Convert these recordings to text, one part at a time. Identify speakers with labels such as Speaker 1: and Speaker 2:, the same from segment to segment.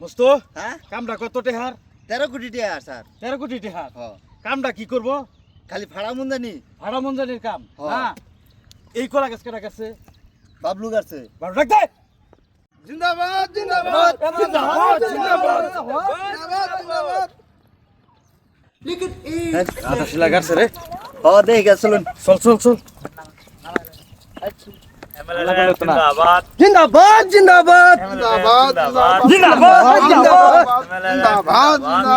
Speaker 1: মস্তো
Speaker 2: হ্যাঁ
Speaker 1: কামটা কত টেহার?
Speaker 2: 13 কোটি টাকা স্যার।
Speaker 1: 13 কোটি টেহার।
Speaker 2: হ
Speaker 1: কামটা কি করব?
Speaker 2: খালি ভাড়া মুন্দানি
Speaker 1: ভাড়া মঞ্জানির কাম
Speaker 2: হ্যাঁ।
Speaker 1: না। এই কলা গাছ কেটা গেছে
Speaker 2: বাবলু গাছে।
Speaker 1: ভাড়া রাখ দে।
Speaker 2: জিন্দাবাদ জিন্দাবাদ
Speaker 1: জিন্দাবাদ, জিন্দাবাদ।
Speaker 2: জিন্দাবাদ।
Speaker 1: আধা শিলা গাছে রে।
Speaker 2: হ দেখে গেছ চলুন।
Speaker 1: চল চল চল।
Speaker 3: জিন্দাবাদ
Speaker 2: জিন্দাবাদ জিন্দাবাদ
Speaker 3: জিন্দাবাদ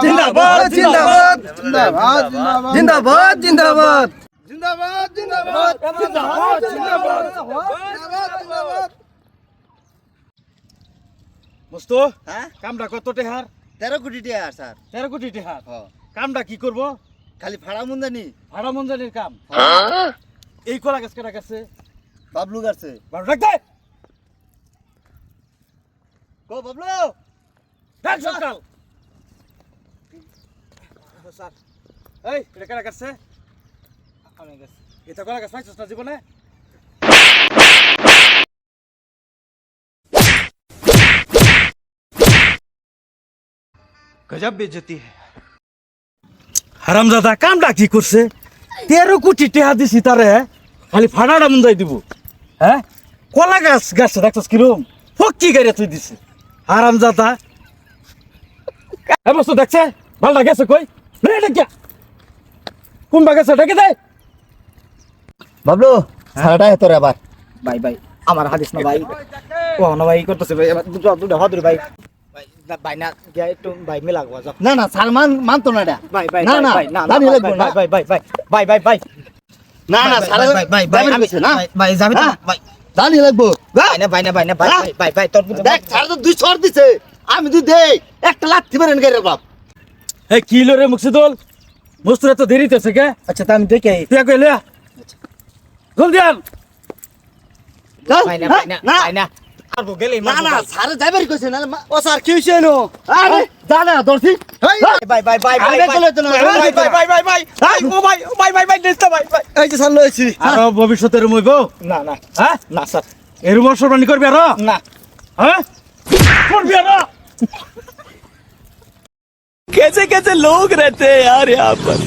Speaker 2: জিন্দাবাদ জিন্দাবাদ জিন্দাবাদ জিন্দাবাদ জিন্দাবাদ
Speaker 1: মস্তো
Speaker 2: হ্যাঁ
Speaker 1: কামটা কত টেহার?
Speaker 2: 13 কোটি টাকা স্যার।
Speaker 1: 13 কোটি টেহার।
Speaker 2: হ
Speaker 1: কামটা কি করব?
Speaker 2: খালি ভাড়া মুন্দানি
Speaker 1: ভাড়া মঞ্জানির কাম এই কলা গাছ কেটা গেছে
Speaker 2: বাবলু গাছে।
Speaker 1: ভাড়া রাখ দে।
Speaker 2: কো বাবলু
Speaker 1: দেখ সকাল স্যার এই এটা কেটা গেছে?
Speaker 3: আমি গেছি
Speaker 1: এটা কলা গাছ পাইছস না জীবনে?
Speaker 3: गजब बेइज्जती है
Speaker 1: হারামজাদা কামটা কি করছে? 13 কোটি টাকা দিছি তারে, খালি ফাড়াটা মুন্দাই দিব। হ্যাঁ কলা গাছ গাছটা দেখছস কিরম ফক্কি গাড়ি তুই দিছে হারামজাদা। এই বস্তু দেখছে ভালটা গেছে কই রে? ডেকে কোন বাগেছে ডেকে দে।
Speaker 2: বাবলু সারাটা হেতর আবার
Speaker 3: भाई भाई আমার হাদিস না ভাই ও না ভাই করতেছে ভাই দুটো দুটো হাত ভাই ভাই ভাই না গিয়া একটু ভাই মিলাগো যাও
Speaker 2: না না সালমান মানতো না এটা
Speaker 3: ভাই ভাই
Speaker 2: না না
Speaker 3: ভাই না
Speaker 2: দানি লাগবে না
Speaker 3: ভাই ভাই ভাই ভাই ভাই ভাই
Speaker 2: না না সারা
Speaker 3: ভাই ভাই ভাই
Speaker 2: দানি কইছে না
Speaker 3: ভাই যাবি তো
Speaker 2: হ্যাঁ?
Speaker 3: ভাই
Speaker 2: দানি লাগবে
Speaker 3: ভাই না ভাই না ভাই না ভাই
Speaker 2: হ্যাঁ?
Speaker 3: ভাই ভাই তোর
Speaker 2: দেখ সারা তো 2 ছড় দিছে আমি তুই দে একটা লাথি মারেন গাইরে বাপ
Speaker 1: এই কি লো রে মুকসিদুল, মস্তুরে তো দেরি হইতেছে কে?
Speaker 3: আচ্ছা তা আমি দেখে আই
Speaker 1: তুই কইলে জলদি আন।
Speaker 3: ভাই না ভাই না ভাই না আর বো গেলে
Speaker 2: না না সারা যাইবার কইছে না
Speaker 3: ও স্যার কি হইছে নো
Speaker 2: আরে দাদা দর্শি
Speaker 3: ভাই ভাই ভাই ভাই
Speaker 2: আগে চলে তো না
Speaker 3: ভাই ভাই ভাই ভাই ভাই ভাই ও ভাই ভাই ভাই ভাই নেস্তা ভাই ভাই
Speaker 2: এই যে সাল লইছি
Speaker 1: আর ভবিষ্যতে এরম হইব?
Speaker 3: না না
Speaker 1: হ্যাঁ
Speaker 3: না স্যার
Speaker 1: এরম অসম্মানি করবি আর?
Speaker 3: না
Speaker 1: হ্যাঁ করবি আর?
Speaker 4: कैसे कैसे लोग रहते हैं यार यहाँ पर।